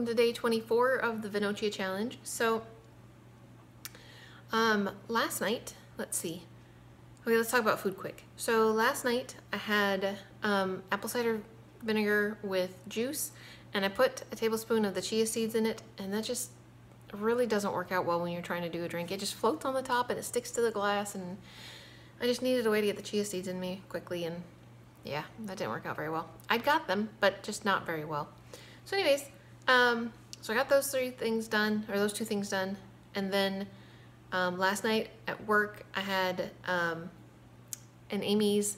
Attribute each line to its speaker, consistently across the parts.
Speaker 1: welcome to day 24 of the VinOChiA challenge. So, last night, let's see. Okay, let's talk about food quick. So last night I had apple cider vinegar with juice, and I put a tablespoon of the chia seeds in it, and that just really doesn't work out well when you're trying to do a drink. It just floats on the top and it sticks to the glass, and I just needed a way to get the chia seeds in me quickly, and yeah, that didn't work out very well. I'd got them, but just not very well. So anyways, so I got those two things done, and then last night at work I had an Amy's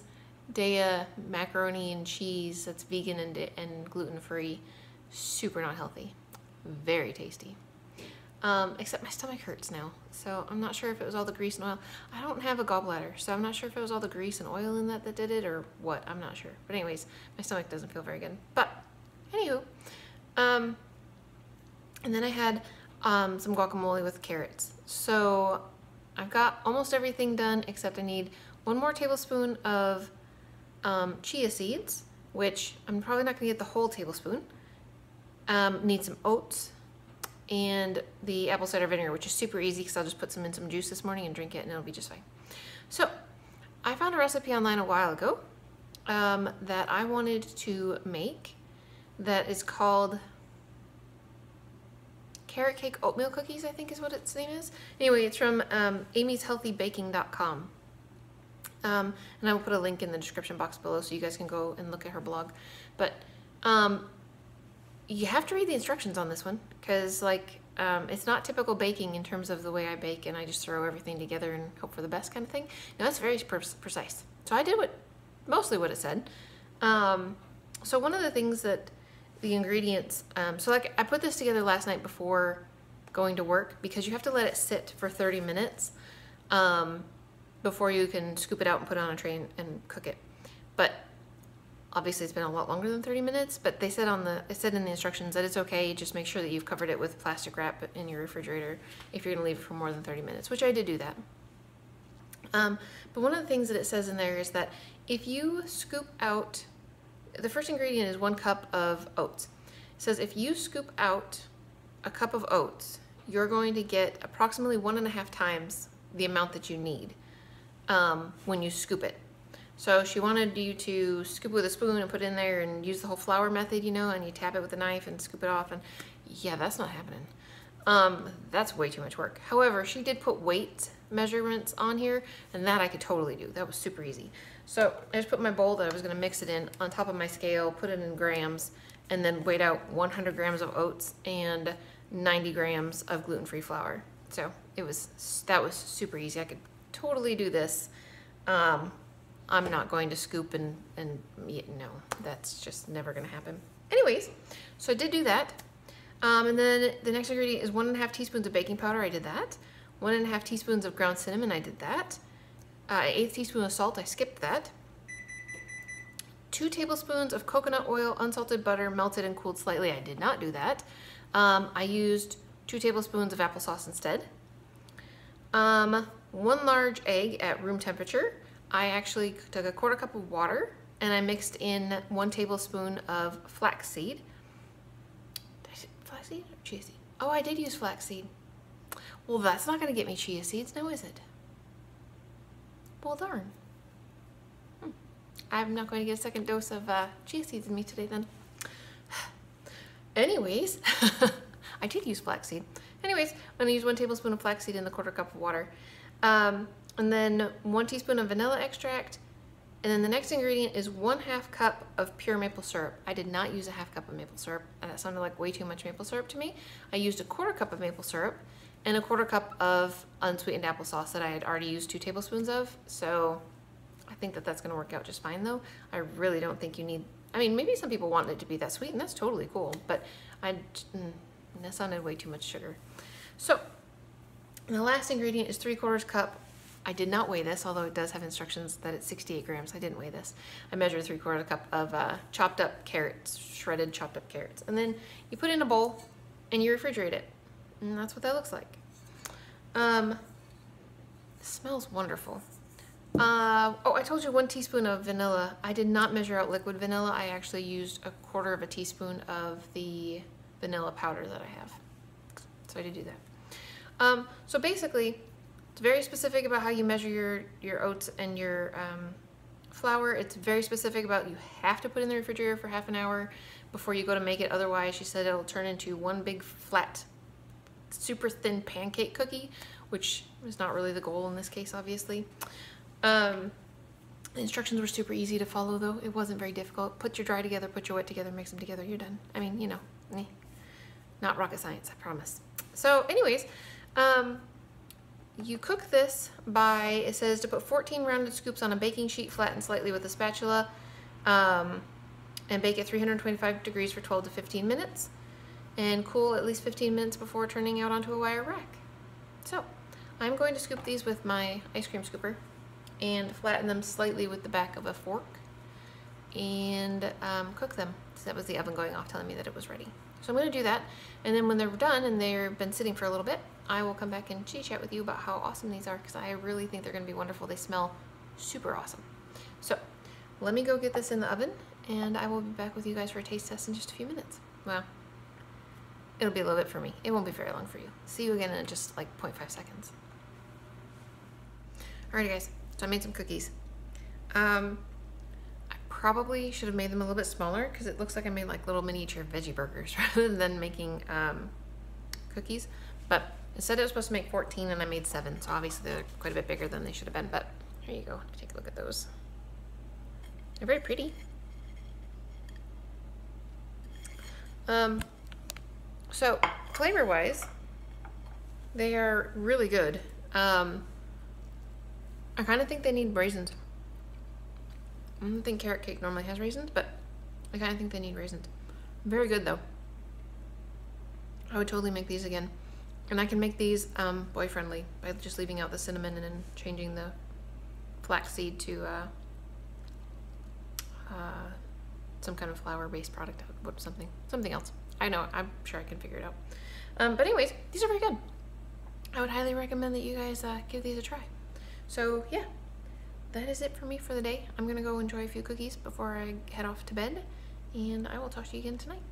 Speaker 1: Daya macaroni and cheese that's vegan and gluten-free, super not healthy, very tasty. Except my stomach hurts now, so I'm not sure if it was all the grease and oil. I don't have a gallbladder, so I'm not sure if it was all the grease and oil in that did it or what. I'm not sure. But anyways, my stomach doesn't feel very good. But anywho, and then I had some guacamole with carrots. So I've got almost everything done except I need 1 more tablespoon of chia seeds, which I'm probably not gonna get the whole tablespoon. Need some oats and the apple cider vinegar, which is super easy because I'll just put some in some juice this morning and drink it and it'll be just fine. So I found a recipe online a while ago that I wanted to make that is called carrot cake oatmeal cookies, I think is what its name is. Anyway, it's from amyshealthybaking.com. And I will put a link in the description box below so you guys can go and look at her blog. But you have to read the instructions on this one because it's not typical baking in terms of the way I bake and I just throw everything together and hope for the best kind of thing. No, it's very precise. So I did mostly what it said. So one of the things that the ingredients, I put this together last night before going to work because you have to let it sit for 30 minutes before you can scoop it out and put it on a tray and cook it. But obviously it's been a lot longer than 30 minutes, but it said in the instructions that it's okay, just make sure that you've covered it with plastic wrap in your refrigerator if you're gonna leave it for more than 30 minutes, which I did do that. But one of the things that it says in there is that if you scoop out, the first ingredient is 1 cup of oats. It says if you scoop out a cup of oats, you're going to get approximately 1.5 times the amount that you need when you scoop it. So she wanted you to scoop it with a spoon and put it in there and use the whole flour method, you know, and you tap it with a knife and scoop it off, and yeah, that's not happening. That's way too much work. However, she did put weight measurements on here, and that I could totally do. That was super easy. So I just put my bowl that I was gonna mix it in on top of my scale, put it in grams, and then weighed out 100 grams of oats and 90 grams of gluten-free flour. So that was super easy. I could totally do this. I'm not going to scoop and no, that's just never gonna happen. Anyways, so I did do that. And then the next ingredient is 1.5 teaspoons of baking powder. I did that. 1.5 teaspoons of ground cinnamon. I did that. 1/8 teaspoon of salt. I skipped that. 2 tablespoons of coconut oil, unsalted butter, melted and cooled slightly. I did not do that. I used 2 tablespoons of applesauce instead. 1 large egg at room temperature. I actually took a 1/4 cup of water and I mixed in 1 tablespoon of flaxseed. Did I say flaxseed or chia seed? Oh, I did use flaxseed. Well, that's not gonna get me chia seeds now, is it? Well, darn. I'm not going to get a second dose of chia seeds in me today then. Anyways, I did use flaxseed. Anyways, I'm gonna use 1 tablespoon of flaxseed in the 1/4 cup of water. And then 1 teaspoon of vanilla extract. And then the next ingredient is 1/2 cup of pure maple syrup. I did not use a 1/2 cup of maple syrup, and that sounded like way too much maple syrup to me. I used a 1/4 cup of maple syrup and a 1/4 cup of unsweetened applesauce that I had already used 2 tablespoons of. So I think that that's gonna work out just fine though. I really don't think you need, I mean, maybe some people want it to be that sweet and that's totally cool, but that sounded way too much sugar. So the last ingredient is 3/4 cup. I did not weigh this, although it does have instructions that it's 68 grams. I didn't weigh this. I measured 3/4 cup of chopped up carrots, shredded chopped up carrots. And then you put it in a bowl and you refrigerate it. And that's what that looks like. It smells wonderful. Oh, I told you 1 teaspoon of vanilla. I did not measure out liquid vanilla. I actually used a 1/4 of a teaspoon of the vanilla powder that I have. So I did do that. So basically, it's very specific about how you measure your oats and your flour. It's very specific about you have to put it in the refrigerator for half an hour before you go to make it. Otherwise, she said it'll turn into one big flat, super thin pancake cookie, which is not really the goal in this case, obviously. The instructions were super easy to follow, though. It wasn't very difficult. Put your dry together, put your wet together, mix them together, you're done. I mean, you know, not rocket science, I promise. So anyways, you cook this by, it says to put 14 rounded scoops on a baking sheet, flatten slightly with a spatula, and bake at 325 degrees for 12 to 15 minutes, and cool at least 15 minutes before turning out onto a wire rack. So I'm going to scoop these with my ice cream scooper and flatten them slightly with the back of a fork and cook them. So that was the oven going off telling me that it was ready. So I'm going to do that, and then when they're done and they've been sitting for a little bit, I will come back and chit chat with you about how awesome these are, because I really think they're going to be wonderful. They smell super awesome. So let me go get this in the oven, and I will be back with you guys for a taste test in just a few minutes. Well, it'll be a little bit for me. It won't be very long for you. See you again in just like 0.5 seconds. Alrighty guys, so I made some cookies. I probably should have made them a little bit smaller because it looks like I made like little miniature veggie burgers rather than making cookies. But it said it was supposed to make 14 and I made 7, so obviously they're quite a bit bigger than they should have been. But here you go, take a look at those. They're very pretty. So flavor-wise, they are really good. I kind of think they need raisins. I don't think carrot cake normally has raisins, but I kind of think they need raisins. Very good though. I would totally make these again. And I can make these boy-friendly by just leaving out the cinnamon and then changing the flaxseed to some kind of flour-based product, something else. I know, I'm sure I can figure it out. But anyways, these are very good. I would highly recommend that you guys give these a try. So yeah, that is it for me for the day. I'm gonna go enjoy a few cookies before I head off to bed, and I will talk to you again tonight.